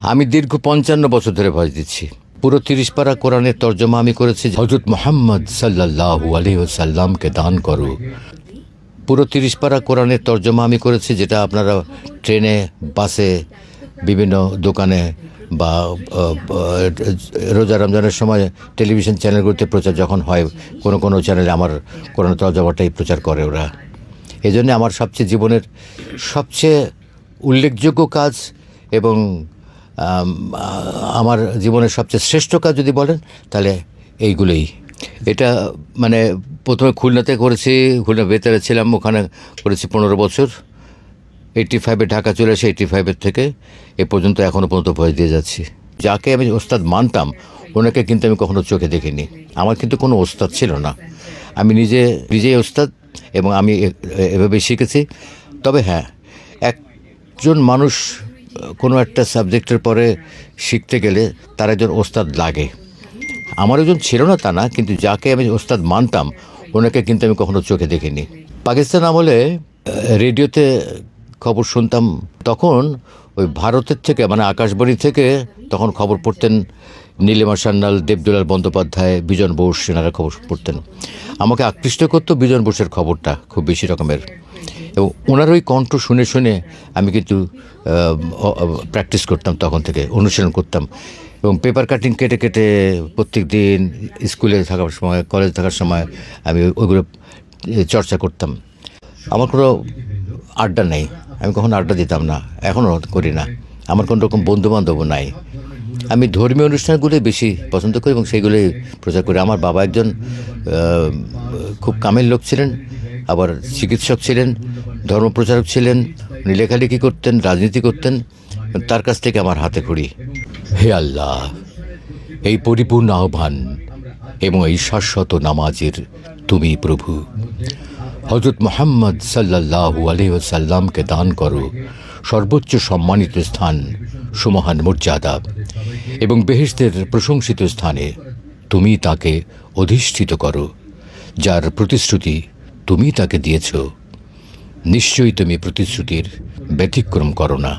আমি দীর্ঘ ৫৫ বছর ধরে ভয়েস দিচ্ছি। পুরো ৩০ পারা কোরআনের তর্জমা আমি করেছি। হযরত মুহাম্মদ সাল্লাল্লাহু আলাইহি ওয়াসাল্লামকে দান করো। পুরো ৩০ পারা কোরআনের তর্জমা আমি করেছি, যেটা আপনারা ট্রেনে, বাসে, বিভিন্ন দোকানে বা রোজা রমজানের সময় টেলিভিশন চ্যানেলগুলোতে প্রচার যখন হয়, কোনো কোনো চ্যানেলে আমার কোরআনের তর্জমাটাই প্রচার করে ওরা। এই জন্যে আমার জীবনের সবচেয়ে উল্লেখযোগ্য কাজ এবং আমার জীবনের সবচেয়ে শ্রেষ্ঠ কাজ যদি বলেন তাহলে এইগুলোই। এটা মানে প্রথমে খুলনাতে করেছি, খুলনা বেতারে ছিলাম, ওখানে করেছি ১৫ বছর। 85-এ ঢাকা চলে আসে, 85-এর থেকে এ পর্যন্ত এখনও পর্যন্ত ভয়েস দিয়ে যাচ্ছি। যাকে আমি ওস্তাদ মানতাম ওনাকে কিন্তু আমি কখনো চোখে দেখিনি। আমার কিন্তু কোনো ওস্তাদ ছিল না, আমি নিজেই ওস্তাদ এবং আমি এভাবেই শিখেছি। তবে হ্যাঁ, একজন মানুষ কোনো একটা সাবজেক্টের পরে শিখতে গেলে তার একজন ওস্তাদ লাগে। আমার একজন ছিল না তা না, কিন্তু যাকে আমি ওস্তাদ মানতাম ওনাকে কিন্তু আমি কখনো চোখে দেখিনি। পাকিস্তান আমলে রেডিওতে খবর শুনতাম, তখন ওই ভারতের থেকে মানে আকাশবাণী থেকে তখন খবর পড়তেন নীলিমা সান্যাল, দেবদুলাল বন্দ্যোপাধ্যায়, বিজন বোস, সেনারা খবর পড়তেন। আমাকে আকৃষ্ট করতো বিজন বোসের খবরটা খুব বেশি রকমের, এবং ওনার ওই কণ্ঠ শুনে শুনে আমি কিন্তু প্র্যাকটিস করতাম, তখন থেকে অনুশীলন করতাম এবং পেপার কাটিং কেটে কেটে প্রত্যেক দিন স্কুলে থাকার সময়, কলেজে থাকার সময় আমি ওইগুলো চর্চা করতাম। আমার কোনো আড্ডা নেই, আমি কখনো আড্ডা দিতাম না, এখনও করি না। আমার কোনো রকম বন্ধুবান্ধবও নাই। আমি ধর্মীয় অনুষ্ঠানগুলোই বেশি পছন্দ করি এবং সেইগুলোই প্রচার করি। আমার বাবা একজন খুব কামের লোক ছিলেন, আবার চিকিৎসক ছিলেন, ধর্মপ্রচারক ছিলেন, উনি লেখালেখি করতেন, রাজনীতি করতেন। তার কাছ থেকে আমার হাতে খড়ি। হে আল্লাহ, এই পরিপূর্ণ আহ্বান এবং এই শাশ্বত নামাজের তুমি প্রভু। হযরত মুহাম্মদ সাল্লাল্লাহু আলাইহি ওয়াসাল্লামকে দান করো সর্বোচ্চ সম্মানিত স্থান, সুমহান মর্যাদা এবং বেহেশতের প্রশংসিত স্থানে তুমি তাকে অধিষ্ঠিত করো, যার প্রতিশ্রুতি তুমি তাকে দিয়েছ। নিশ্চয়ই তুমি প্রতিশ্রুতির ব্যতিক্রম করো না।